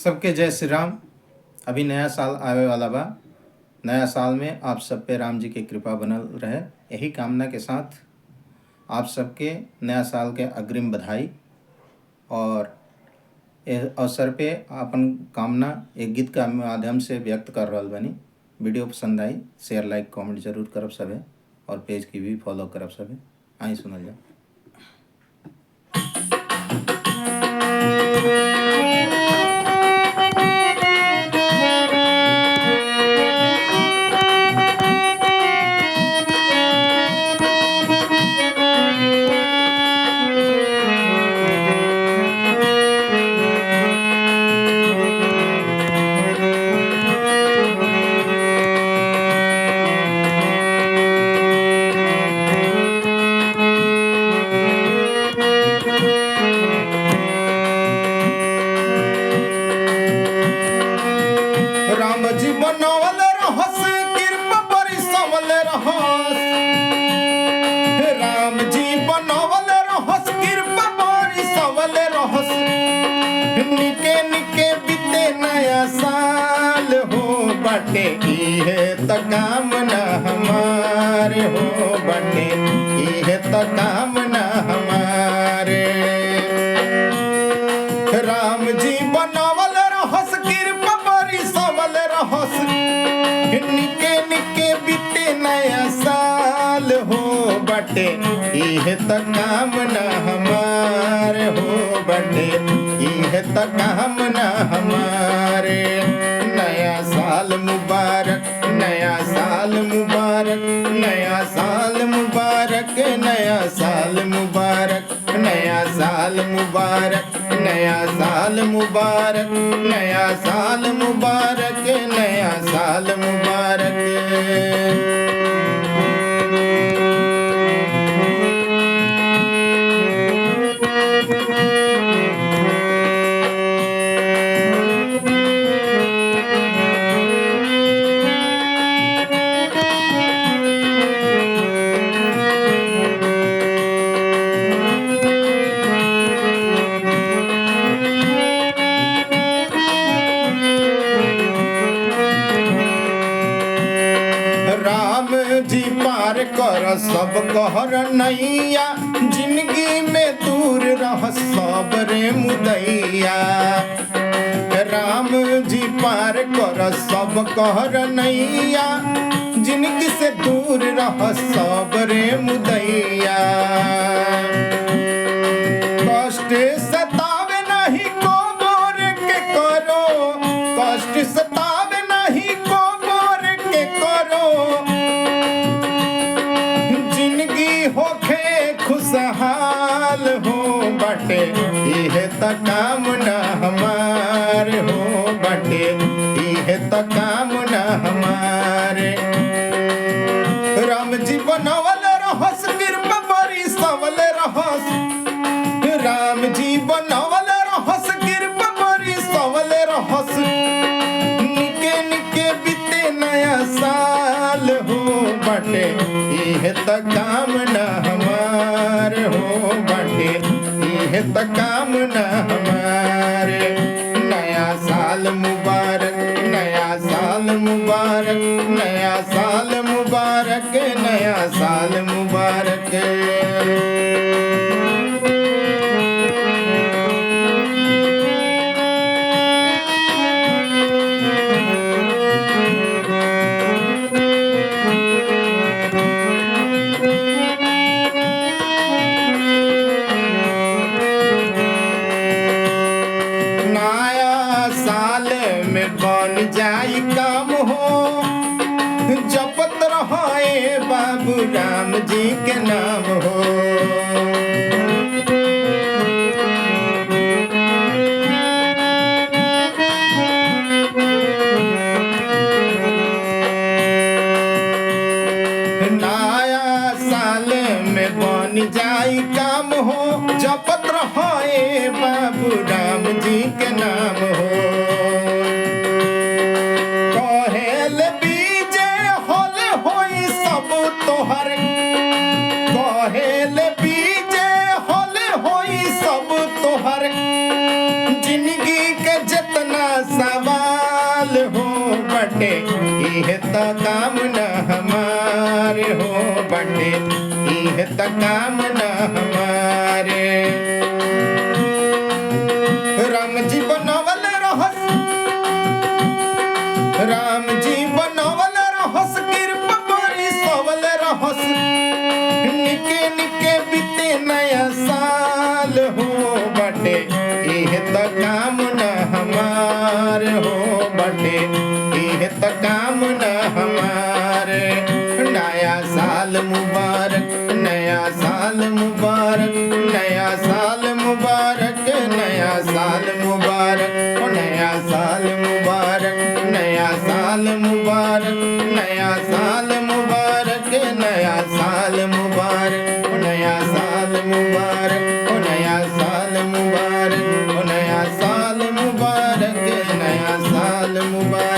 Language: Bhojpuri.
सबके जय श्री राम। अभी नया साल आवे वाला बा। नया साल में आप सब पे राम जी की कृपा बनल रहे, यही कामना के साथ आप सबके नया साल के अग्रिम बधाई। और इस अवसर पे अपन कामना एक गीत का माध्यम से व्यक्त कर रहल बनी। वीडियो पसंद आई शेयर लाइक कमेंट जरूर करब सभे, और पेज की भी फॉलो करब सभे। आई सुनल जाओ। राम जी बनवल रहस कृपा बरसवल रहस। राम जी बनवल रहस कृपा बरसवल रहस। निके निके बीते नया साल हो बटे इहे त कामना हमारे हो बटे इहे त कामना हमारे। राम जी बनवल रहस कृपा बरसवल रहस। निके निके बीते नया साल हो बटे इहे त कामना हमारे हो बटे इहे त कामना हमारे। नया साल मुबारक नया साल मुबारक नया साल मुबारक नया साल मुबारक नया साल मुबारक नया साल मुबारक नया साल मुबारक नया साल मुबारक। राम जी पार कर सब कहर नैया, जिंदगी में दूर रह सब रे मुदैया। राम जी पार कर सब कहर नैया, जिंदगी से दूर रह सब रे मुदैया। कष्ट सतावे नहीं को बोर के करो, कष्ट सतावे नहीं को बोर के करो। जिंदगी होखे खुशहाल हो बटे इहे त कामना हमारे हो बटे इहे त कामना हमारे। राम जी बनवल रहस कृपा बरसवल रहस। राम जी बनवल रहस कृपा बरसवल रहस। निके निके बीते नया साल हो बटे इहे त कामना हमारे हो बटे इहे त कामना हमारे। नया साल मुबारक नया साल मुबारक नया साल मुबारक नया साल मुबारक। साल में बन जाई काम हो, जपत रहे बाबू राम जी के नाम हो। नया साल में बन जाई काम हो, जपत रहे बाबू राम जी के नाम हो। कहेल बीजे होले होई सब तोहर, कहेल बीजे होले होई सब तोहर। जिंदगी के जितना इह त कामना हमारे हो बटे, इह त कामना हमारे। राम जी बनवल रहस, राम जी बनवल रहस, कृपा बरसवल रहस, निके निके बीते नया साल हो बटे, इह त कामना हमार हो बटे, इह त कामना हमारे। नया साल मुबारक, नया साल मुबारक, नया साल मुबारक, नया साल मुबारक, ओ नया साल मुबारक, नया साल मुबारक, नया साल मुबारक, नया साल मुबारक, ओ नया साल मुबारक, ओ नया साल मुबारक, ओ नया साल मुबारक, नया साल मुबारक।